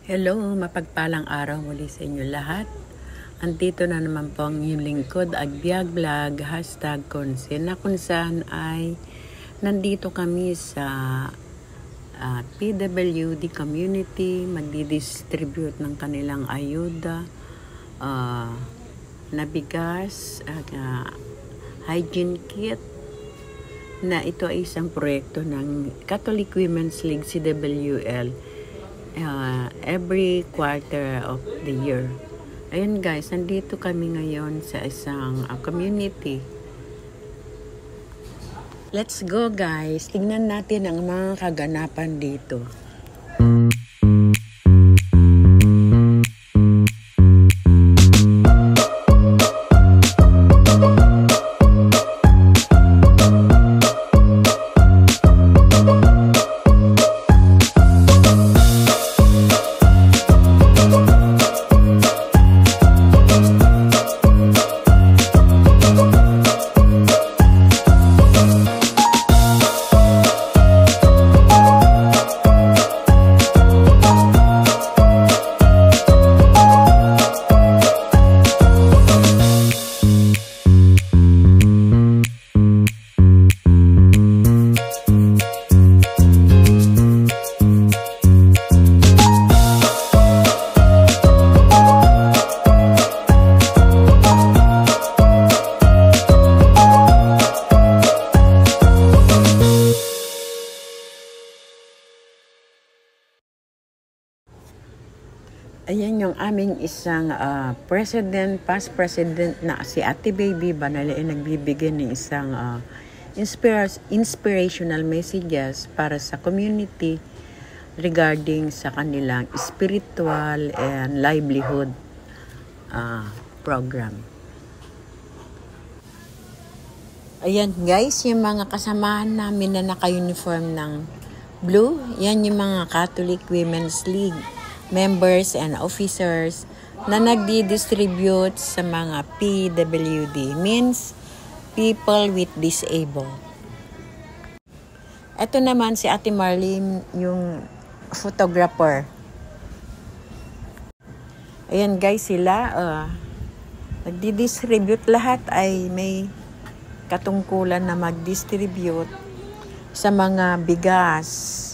Hello, mapagpalang araw muli sa inyo lahat. Andito na naman po ang inyong lingkod, Agbiag Vlog, #Konse, na kung saan ay nandito kami sa PWD community, magdi-distribute ng kanilang ayuda, na bigas, hygiene kit, na ito ay isang proyekto ng Catholic Women's League CWL every quarter of the year. Ayun guys, nandito kami ngayon sa isang community. Let's go guys, tingnan natin ang mga kaganapan dito. Ayan yung aming isang past president na si Ate Baby Banali ay nagbibigay ng isang inspirational messages para sa community regarding sa kanilang spiritual and livelihood program. Ayan guys, yung mga kasamahan namin na naka-uniform ng blue, yan yung mga Catholic Women's League members and officers na nagdi-distribute sa mga PWD, means people with disabled. Ito naman si Ate Marlene, yung photographer. Ayan guys, sila nagdi-distribute, lahat ay may katungkulan na mag-distribute sa mga bigas.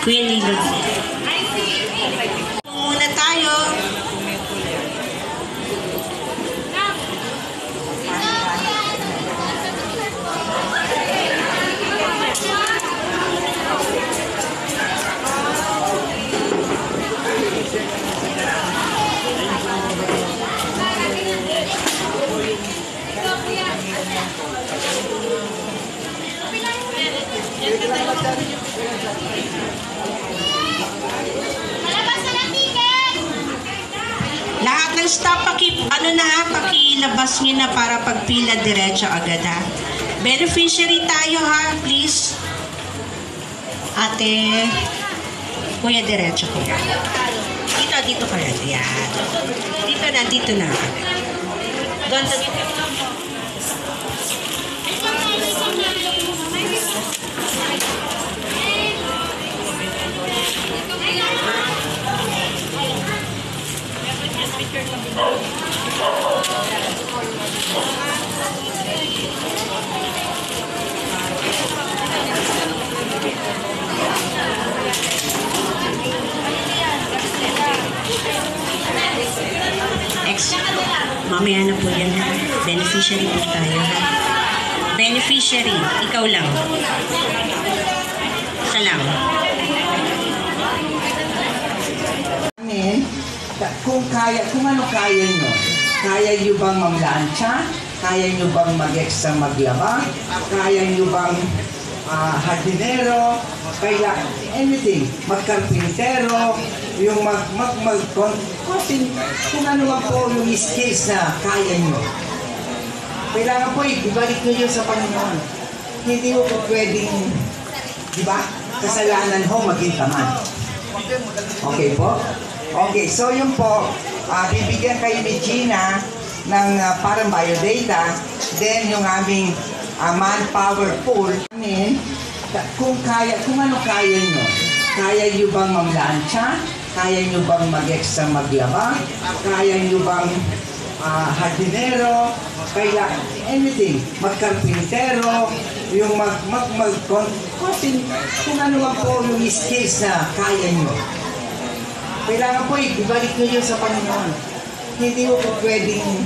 Queen Lilod. Muna tayo. Lahat ng staff, pakilabas nyo na para pagpila diretso agad ha. Beneficiary tayo ha, please. Ate, kuya diretso kuya. Dito kayo. Yan. Dito na. Doon sa mamaya na po yan ha. Beneficiary po tayo ha. Beneficiary, ikaw lang. Isa lang. Kung ano kaya nyo. Kaya nyo bang mamlansya? Kaya nyo bang mag-extra maglaba? Kaya nyo bang hardinero? Kaya anything. Magkarpintero? Yung kung ano man po yung skills na kaya nyo. Kailangan po ibalik nyo yun sa Panginoon. Hindi mo po pwedeng, di ba, kasalanan ho maging tamad. Okay po? Okay, so yun po, bibigyan kayo ni Gina ng parang biodata, then yung aming manpower pool. Kung ano kaya nyo. Kaya nyo bang mamlansya? Kaya nyo bang mag-extra maglaba? Kaya nyo bang hardinero? Kaya anything. Magkarpintero? Yung kung ano man po yung skills na kaya nyo. Kailangan po ibalik nyo yun sa Panginoon. Hindi mo po pwedeng,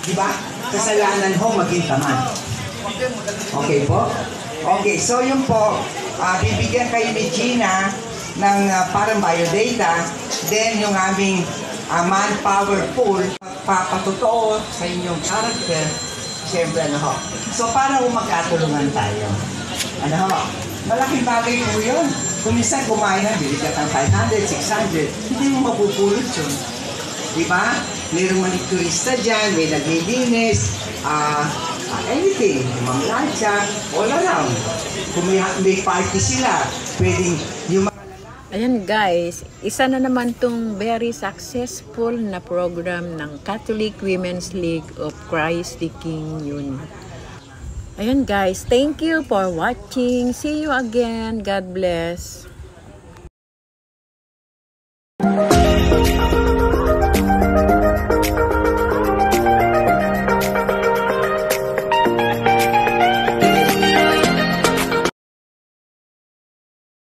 di ba, kasalanan ho maging tamad. Okay po? Okay, so yun po, bibigyan kayo ni Gina ng parang biodata, then yung aming manpower pool, papatotoo sa inyong character, siyempre ano ho. So para magkatulungan tayo. Ano ho? Malaking bagay po yun. Kung minsan kumain na, bili ka ng 500, 600, hindi mo mapupulot yun. Diba? Mayroong manikurista dyan, may naglilinis, anything, mamlansya, all around. Kung may party sila, pwedeng yung Ayan guys, isa na naman tong very successful na program ng Catholic Women's League of Christ the King Union. Ayan guys, thank you for watching. See you again. God bless.